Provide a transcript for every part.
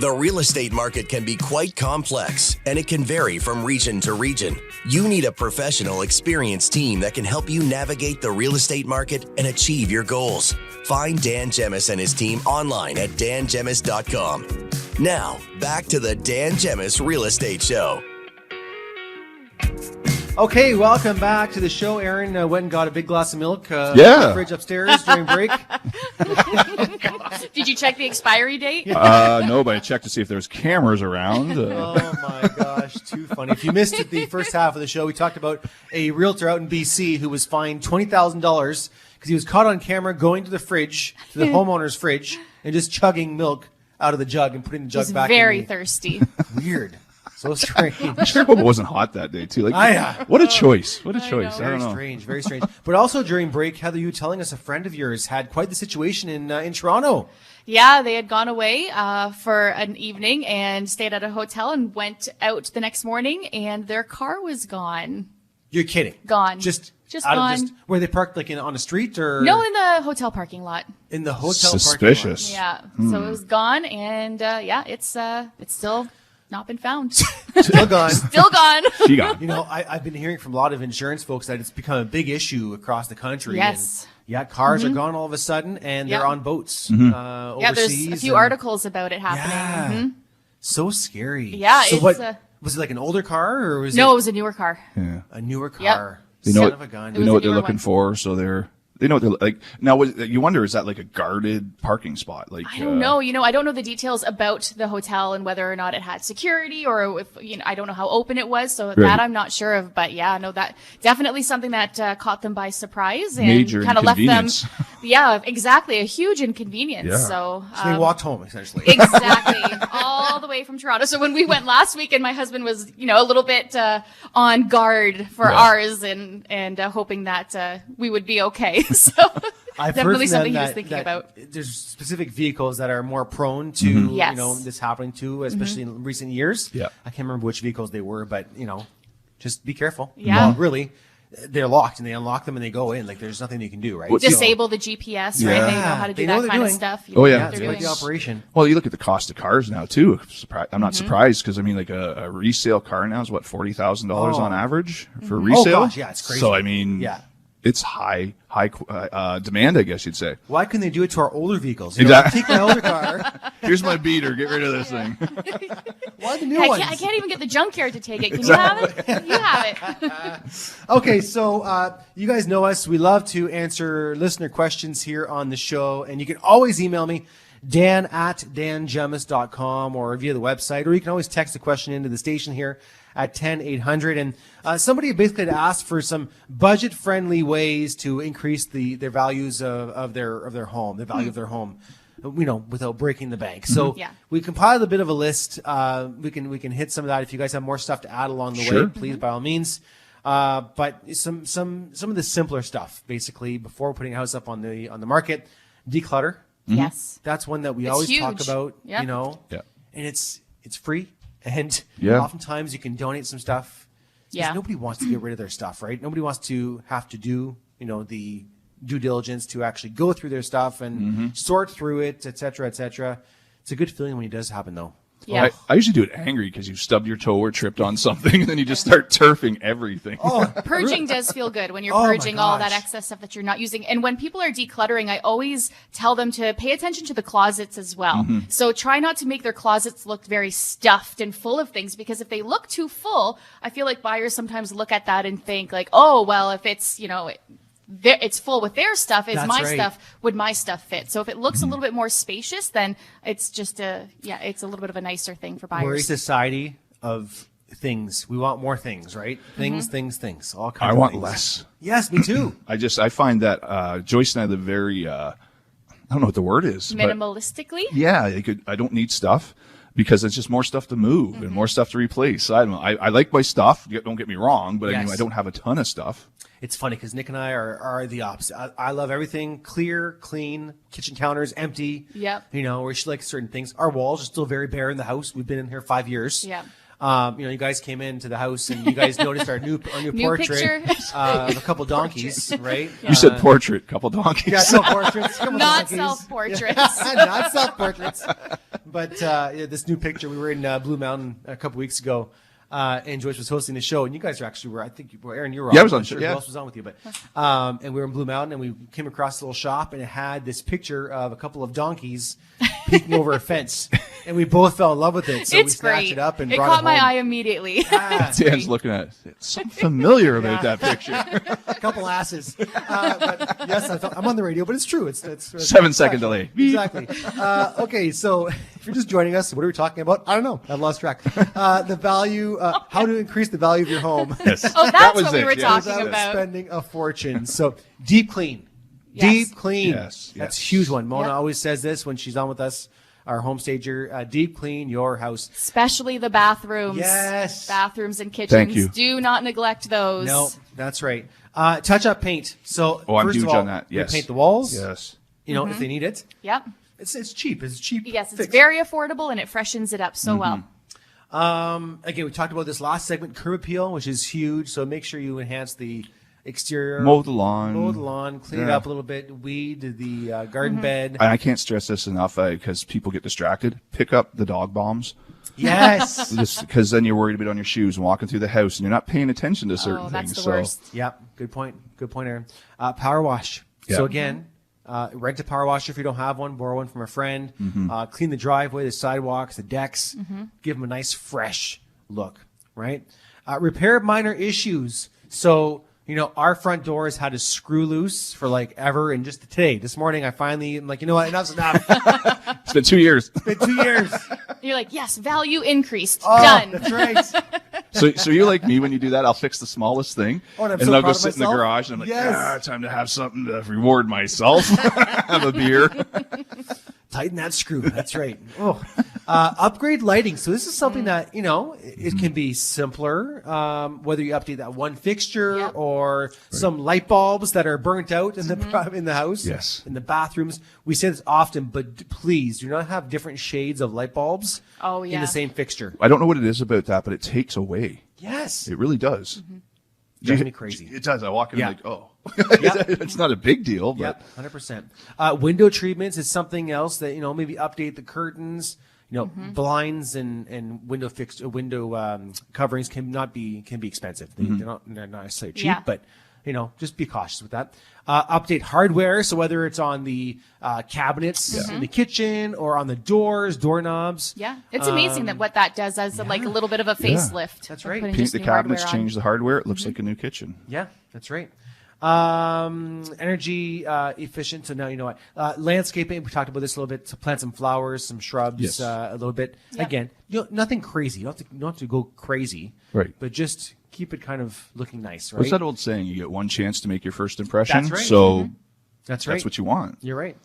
The real estate market can be quite complex, and it can vary from region to region. You need a professional, experienced team that can help you navigate the real estate market and achieve your goals. Find Dan Gemus and his team online at dangemus.com. Now, back to the Dan Gemus Real Estate Show. Okay, welcome back to the show. Aaron went and got a big glass of milk. In the fridge upstairs during break. Did you check the expiry date? No, but I checked to see if there was cameras around. Oh my gosh, too funny. If you missed it, the first half of the show, we talked about a realtor out in BC who was fined $20,000 because he was caught on camera going to the fridge, to the homeowner's fridge, and just chugging milk out of the jug and putting the jug back in. Very thirsty. Weird. So strange. I sure hope it wasn't hot that day, too. Like, what a choice. What a choice. I don't know. Very strange. But also during break, Heather, you were telling us a friend of yours had quite the situation in Toronto. Yeah, they had gone away for an evening and stayed at a hotel and went out the next morning, and their car was gone. You're kidding. Gone. Just gone. Were they parked like on a street or? No, in the hotel parking lot. In the hotel Suspicious. parking lot. Yeah. So it was gone, and it's still not been found. Still gone. Still gone. She gone. You know, I've been hearing from a lot of insurance folks that it's become a big issue across the country. Yes. And cars are gone all of a sudden, and they're on boats overseas. Yeah, there's a few articles about it happening. Yeah. Mm-hmm. So scary. Yeah, so it's was it like an older car or was it was a newer car. Yeah. A newer car. They know Son what, of a gun. they know what they're looking for, so they know what they're like. Now, you wonder, is that like a guarded parking spot? Like I don't know. I don't know the details about the hotel and whether or not it had security or if, I don't know how open it was. So that I'm not sure of. But yeah, no, that definitely something that caught them by surprise and kind of left them. Yeah, exactly. A huge inconvenience. Yeah. So they walked home essentially. Exactly. All the way from Toronto. So when we went last week and my husband was, a little bit on guard for ours and hoping that we would be okay. So definitely something he was thinking about. There's specific vehicles that are more prone to Yes. this happening to, especially in recent years. Yeah. I can't remember which vehicles they were, but just be careful. Yeah. Well, really, they're locked and they unlock them and they go in. Like there's nothing you can do, right? Disable the GPS, right? They know how to do that kind of stuff. Oh, yeah. It's like the operation. Well, you look at the cost of cars now too. I'm not surprised because like a resale car now is what $40,000 on average for resale. Oh gosh, yeah, it's crazy. So it's high demand, I guess you'd say. Why couldn't they do it to our older vehicles? Exactly. Take my older car. Here's my beater. Get rid of this thing. Why the new ones? I can't even get the junkyard to take it. Can you have it? You have it. Okay, so you guys know us. We love to answer listener questions here on the show, and you can always email me, dan@dangemus.com, or via the website, or you can always text a question into the station here at 10-800. And somebody basically had asked for some budget-friendly ways to increase their values of their home, the value of their home, without breaking the bank. So we compiled a bit of a list. We can hit some of that. If you guys have more stuff to add along the way, please, by all means. But some of the simpler stuff, basically, before putting a house up on the market, declutter. Yes. That's one that we always talk about, Yep. and it's free. And oftentimes you can donate some stuff. Yeah. Nobody wants to get rid of their stuff, right? Nobody wants to have to do, the due diligence to actually go through their stuff and sort through it, et cetera, et cetera. It's a good feeling when it does happen, though. Yeah. I usually do it angry because you stubbed your toe or tripped on something, and then you just start turfing everything. Purging does feel good when you're purging all that excess stuff that you're not using. And when people are decluttering, I always tell them to pay attention to the closets as well. So try not to make their closets look very stuffed and full of things, because if they look too full, I feel like buyers sometimes look at that and think like, oh, well, if it's, it's full with their stuff. It's my stuff. Would my stuff fit? So if it looks a little bit more spacious, then it's just it's a little bit of a nicer thing for buyers. We're a society of things. We want more things, right? Things, all kinds of things. I want less. Yes, me too. I find that Joyce and I live very, I don't know what the word is. Minimalistically? I don't need stuff, because it's just more stuff to move and more stuff to replace. I don't know. I like my stuff. Don't get me wrong, but I don't have a ton of stuff. It's funny because Nick and I are the opposite. I love everything clear, clean, kitchen counters empty. Yep. Where she likes certain things. Our walls are still very bare in the house. We've been in here 5 years. Yeah. You guys came into the house and you guys noticed our new portrait of a couple donkeys, right? You said portrait, couple donkeys. Yeah, no portraits. Not self-portraits. Not self-portraits. But this new picture, we were in Blue Mountain a couple weeks ago, and Joyce was hosting the show, and you guys were, I think, Aaron, you were on. Yeah, I was on. I'm sure Yeah. who else was on with you, but and we were in Blue Mountain, and we came across a little shop, and it had this picture of a couple of donkeys peeking over a fence, and we both fell in love with it. So we It's snatched great. it up and it brought caught it my home. eye immediately. Dan's looking at it. It's something familiar about that picture. A couple asses. But yes, I'm on the radio, but it's true. It's 7-second delay. Exactly. Okay, so if you're just joining us, what are we talking about? I don't know. I've lost track. The value, how to increase the value of your home Yes. Oh, That that's was what we it, were yeah. talking without about. spending a fortune. So deep clean. Yes. Deep clean. Yes, That's a yes. huge one. Mona Yep. always says this when she's on with us, our home stager. Deep clean your house. Especially the bathrooms. Yes. Bathrooms and kitchens. Thank you. Do not neglect those. No, that's right. Touch up paint. So Oh, I'm first huge of all, on that. we Yes. paint the walls. Yes. You know, if they need it. Yep. It's cheap. It's cheap. Yes, it's fix. very affordable and it freshens it up so well. Again, we talked about this last segment, curb appeal, which is huge. So make sure you enhance the exterior. Mow the lawn. Clean it Yeah. up a little bit, weed the garden bed. I can't stress this enough because people get distracted. Pick up the dog bombs. Yes. Because then you're worried about on your shoes and walking through the house and you're not paying attention to certain Oh, that's things. the So worst. Yep. Good point. Good point, Aaron. Power wash. Yeah. So again, rent a power washer if you don't have one. Borrow one from a friend. Mm-hmm. Clean the driveway, the sidewalks, the decks. Give them a nice fresh look. Right. Repair minor issues. So our front door has had a screw loose for like ever, and just today, this morning, I finally am like, you know what, enough's enough. it's been 2 years. It's been 2 years. You're like, yes, value increased. Oh, Done. That's right. So you're like me when you do that. I'll fix the smallest thing, Oh, and I'm and so then I'll proud go of sit in the myself. garage and I'm like, Yes. time to have something to reward myself. Have a beer. Tighten that screw. That's right. Oh, upgrade lighting. So this is something that it can be simpler. Whether you update that one fixture Yep. or some light bulbs that are burnt out in the house. Yes. In the bathrooms. We say this often, but please do not have different shades of light bulbs. Oh, In yeah. the same fixture. I don't know what it is about that, but it takes away. Yes. It really does. Drives me crazy. It does. I walk in Yeah. and like, oh, Yep. it's not a big deal, but Yep, 100%. Window treatments is something else that maybe update the curtains. Blinds and window coverings can be expensive. They're not necessarily cheap, Yeah. but just be cautious with that. Update hardware, so whether it's on the cabinets in the kitchen or on the doors, doorknobs. Yeah. It's amazing that what that does as like a little bit of a facelift. That's of right. putting paint just the new cabinets, hardware on. change the hardware. It looks like a new kitchen. Yeah, that's right. Energy efficient. So now you know what. Landscaping. We talked about this a little bit. To plant some flowers, some shrubs, Yes. a little bit. Yep. Again, nothing crazy. You don't have to go crazy. Right. But just keep it kind of looking nice. Right. What's that old saying? You get one chance to make your first impression. That's right. So That's right. that's what you want. You're right.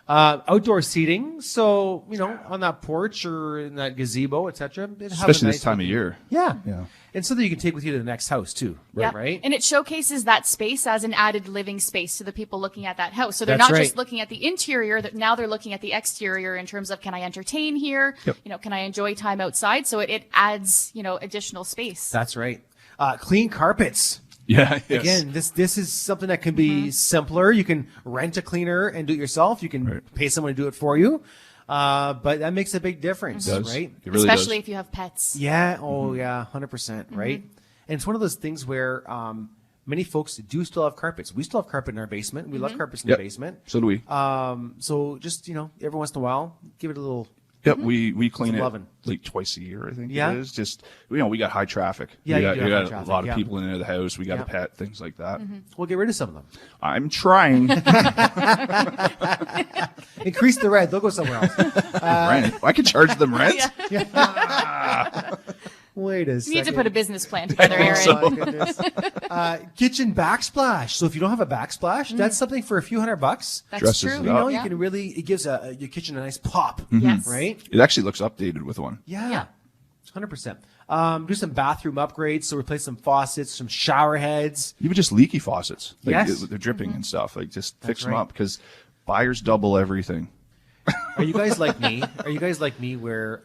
Outdoor seating. So on that porch or in that gazebo, etc. Especially this time of year. Yeah. Yeah. And something you can take with you to the next house too. Yeah. Right. And it showcases that space as an added living space to the people looking at that house. So they're That's not right. just looking at the interior, that now they're looking at the exterior in terms of, can I entertain here? Yep. Can I enjoy time outside? So it adds, additional space. That's right. Clean carpets. Yeah. Yes. Again, this is something that can be simpler. You can rent a cleaner and do it yourself. You can pay someone to do it for you. But that makes a big difference, It does. right? It really Especially does. if you have pets. Yeah. Oh, yeah. 100%. Right. And it's one of those things where many folks do still have carpets. We still have carpet in our basement. We love carpets in Yep. the basement. So do we. So just every once in a while, give it a little. Yep, we clean Some it loving. like twice a year, I think Yeah. it is. Just we got high traffic. Yeah, we you got, do you have got high a lot traffic, of yeah. people in the house. We got Yeah. a pet, things like that. We'll get rid of some of them. I'm trying. Increase the rent. They'll go somewhere else. Rent. I can charge them rent. Wait a second. You need to put a business plan together, Oh, Aaron. my goodness. Kitchen backsplash. So if you don't have a backsplash, that's something for a few $100. That's Dresses true. it You up. know, Yeah. you can really, it gives your kitchen a nice pop. Yes. Right? It actually looks updated with one. Yeah. 100%. Do some bathroom upgrades. So replace some faucets, some shower heads. Even just leaky faucets. Like Yes. they're dripping and stuff. Like just fix them right. up because buyers double everything. Are you guys like me? Are you guys like me where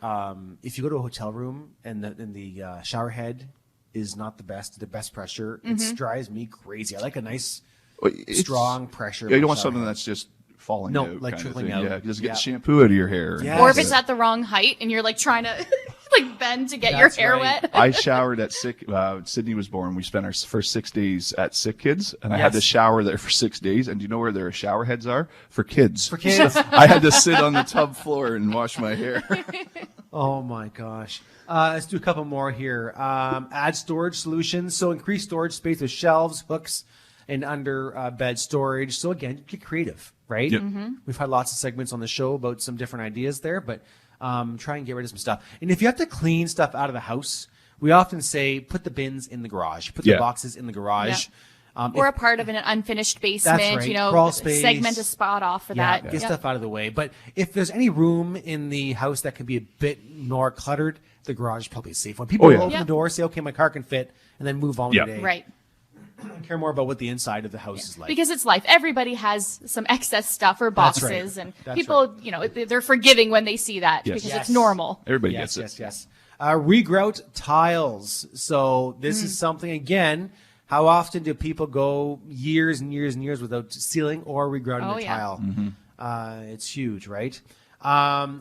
if you go to a hotel room and the shower head is not the best pressure, it drives me crazy. I like a nice, Well, it's- strong pressure. Yeah, in you my want shower something head. that's just falling No, out. like kind of trickling thing. out. Yeah, just Yeah. get shampoo out of your hair. Yes. Or if it's at the wrong height and you're like trying to like bend to get That's your hair right. wet. I showered at Sydney was born. We spent our first 6 days at Sick Kids, and I had to Yes. shower there for 6 days. And do you know where their shower heads are? For kids. For kids. I had to sit on the tub floor and wash my hair. Oh my gosh. Let's do a couple more here. Add storage solutions. So increase storage space with shelves, hooks, and under bed storage. So again, get creative, right? Yep. We've had lots of segments on the show about some different ideas there, but try and get rid of some stuff. And if you have to clean stuff out of the house, we often say put the bins in the garage, put the Yeah. boxes in the garage. Or a part of an unfinished basement, That's right. you know, Crawl space. segment a spot off for that. Get Yeah. stuff out of the way. But if there's any room in the house that can be a bit more cluttered, the garage is probably a safe one. People Oh, yeah. open Yeah. the door, say, okay, my car can fit, and then move on Yeah. today. Right. Care more about what the inside of the house is like. Because it's life. Everybody has some excess stuff or That's boxes, right. and That's people, right. you know, they're forgiving when they see that Yes. because Yes. it's normal. Everybody yes, gets it. yes. Regrout tiles. So this is something, again, how often do people go years and years and years without sealing or regrouting Oh, their yeah. tile? It's huge, right?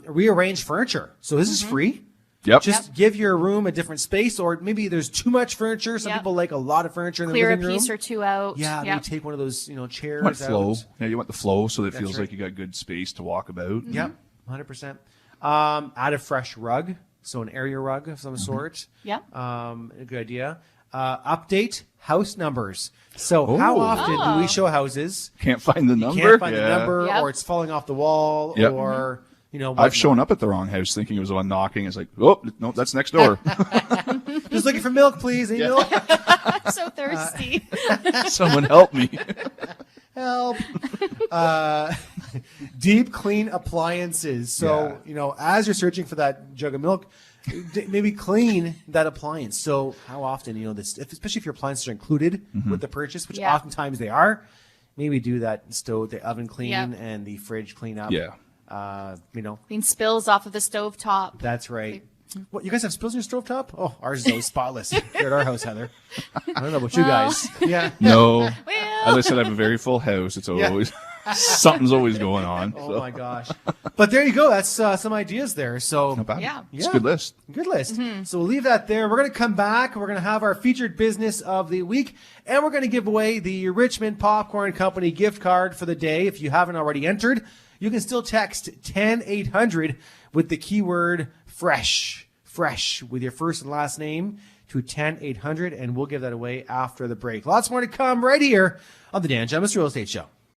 Rearrange furniture. So this is free. Yep. Just give your room a different space, or maybe there's too much furniture. Some Yep. people like a lot of furniture in Clear the a living room. piece or two out. Yeah, Yep. maybe take one of those, chairs You want flow. out. Yeah, you want the flow so that it That's feels right. like you got good space to walk about. Yep, 100%. Add a fresh rug, so an area rug of some sort. Yep. A good idea. Update house numbers. So how Oh. often do we show houses? Can't find the number. Can't find the Yeah. number, Yep. or it's falling off the wall, Yep. or whatnot. I've shown up at the wrong house thinking it was the one knocking. It's like, oh, no, that's next door. Just looking for milk, please. Any milk? I'm so thirsty. Someone help me. Help. Deep clean appliances. So, as you're searching for that jug of milk, maybe clean that appliance. So how often, especially if your appliances are included with the purchase, which Yeah. oftentimes they are, maybe do that stove, the oven clean Yep. and the fridge clean up. Yeah. Clean spills off of the stove top. That's right. What, you guys have spills in your stovetop? Oh, ours is always spotless here at our house, Heather. I don't know about you guys. Yeah. No. Well, As I said, I have a very full house. It's always something's always going on. Oh so. my gosh. But there you go. That's some ideas there. So Not bad. Yeah. It's a good list. Good list. So we'll leave that there. We're going to come back. We're going to have our featured business of the week, and we're going to give away the Richmond Popcorn Company gift card for the day. If you haven't already entered, you can still text 10800 with the keyword fresh with your first and last name to 10800, and we'll give that away after the break. Lots more to come right here on the Dan Gemus Real Estate Show.